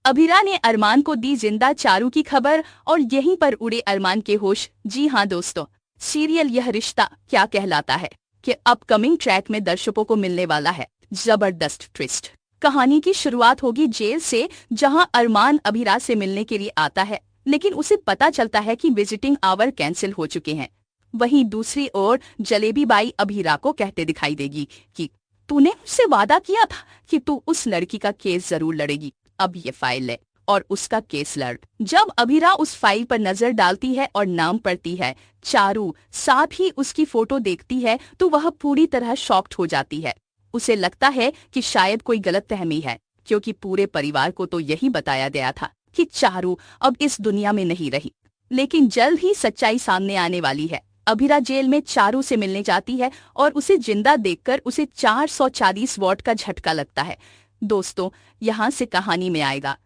अभिरा ने अरमान को दी जिंदा चारू की खबर और यहीं पर उड़े अरमान के होश। जी हाँ दोस्तों, सीरियल यह रिश्ता क्या कहलाता है कि अपकमिंग ट्रैक में दर्शकों को मिलने वाला है जबरदस्त ट्विस्ट। कहानी की शुरुआत होगी जेल से, जहां अरमान अभिरा से मिलने के लिए आता है, लेकिन उसे पता चलता है कि विजिटिंग आवर कैंसिल हो चुके हैं। वहीं दूसरी ओर जलेबी बाई अभिरा को कहते दिखाई देगी कि तूने मुझसे वादा किया था कि तू उस लड़की का केस जरूर लड़ेगी, अब ये फाइल ले और उसका केस लड़। जब अभिरा उस फाइल पर नजर डालती है और नाम पढ़ती है चारू, साथ ही उसकी फोटो देखती है, तो वह पूरी तरह शॉक्ड हो जाती है। उसे लगता है कि शायद कोई गलतफहमी है, क्योंकि पूरे परिवार को तो यही बताया गया था कि चारू अब इस दुनिया में नहीं रही। लेकिन जल्द ही सच्चाई सामने आने वाली है। अभिरा जेल में चारू से मिलने जाती है और उसे जिंदा देखकर उसे 440 वॉट का झटका लगता है। दोस्तों, यहाँ से कहानी में आएगा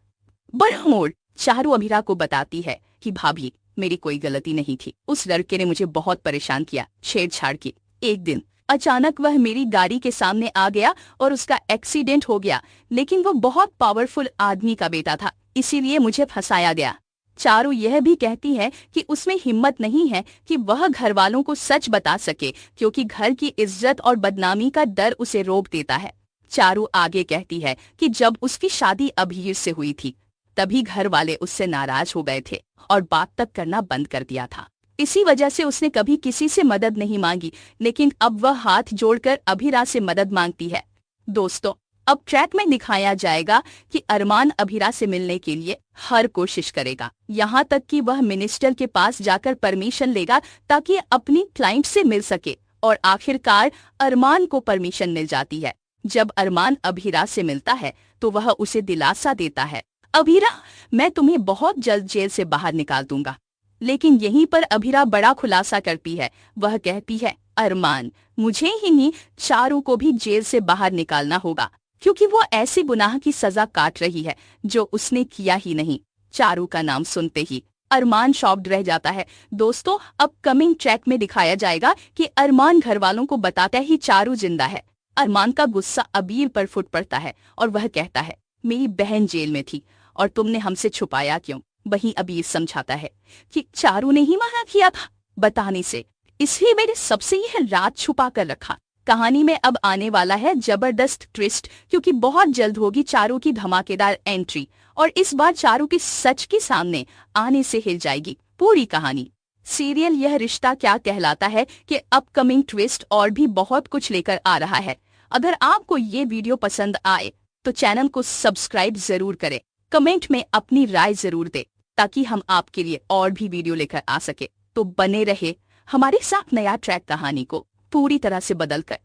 बड़ा मोड़। चारू अभिरा को बताती है कि भाभी, मेरी कोई गलती नहीं थी, उस लड़के ने मुझे बहुत परेशान किया, छेड़छाड़ की। एक दिन अचानक वह मेरी गाड़ी के सामने आ गया और उसका एक्सीडेंट हो गया, लेकिन वो बहुत पावरफुल आदमी का बेटा था, इसीलिए मुझे फंसाया गया। चारू यह भी कहती है कि उसमें हिम्मत नहीं है कि वह घर वालों को सच बता सके, क्योंकि घर की इज्जत और बदनामी का डर उसे रोक देता है। चारू आगे कहती है कि जब उसकी शादी अभिर से हुई थी, तभी घर वाले उससे नाराज हो गए थे और बात तक करना बंद कर दिया था। इसी वजह से उसने कभी किसी से मदद नहीं मांगी, लेकिन अब वह हाथ जोड़कर अभिरा से मदद मांगती है। दोस्तों, अब ट्रैक में दिखाया जाएगा कि अरमान अभिरा से मिलने के लिए हर कोशिश करेगा, यहाँ तक कि वह मिनिस्टर के पास जाकर परमिशन लेगा ताकि अपनी क्लाइंट से मिल सके, और आखिरकार अरमान को परमिशन मिल जाती है। जब अरमान अभिरा से मिलता है तो वह उसे दिलासा देता है, अभिरा, मैं तुम्हें बहुत जल्द जेल से बाहर निकाल दूंगा। लेकिन यहीं पर अभिरा बड़ा खुलासा करती है। वह कहती है, अरमान, मुझे ही नहीं, चारू को भी जेल से बाहर निकालना होगा, क्योंकि वो ऐसी गुनाह की सजा काट रही है जो उसने किया ही नहीं। चारू का नाम सुनते ही अरमान शॉक्ड रह जाता है। दोस्तों, अपकमिंग ट्रैक में दिखाया जाएगा कि अरमान घर वालों को बताता ही चारू जिंदा है। अरमान का गुस्सा अबीर पर फूट पड़ता है और वह कहता है, मेरी बहन जेल में थी और तुमने हमसे छुपाया क्यों? वहीं अबीर समझाता है कि चारू ने ही मना किया था बताने से, इसलिए मैंने सबसे यह राज छुपा कर रखा। कहानी में अब आने वाला है जबरदस्त ट्विस्ट, क्योंकि बहुत जल्द होगी चारू की धमाकेदार एंट्री और इस बार चारू की सच के सामने आने से हिल जाएगी पूरी कहानी। सीरियल यह रिश्ता क्या कहलाता है कि अपकमिंग ट्विस्ट और भी बहुत कुछ लेकर आ रहा है। अगर आपको ये वीडियो पसंद आए तो चैनल को सब्सक्राइब जरूर करें, कमेंट में अपनी राय जरूर दें, ताकि हम आपके लिए और भी वीडियो लेकर आ सके। तो बने रहे हमारे साथ नया ट्रैक कहानी को पूरी तरह से बदलकर।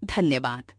धन्यवाद।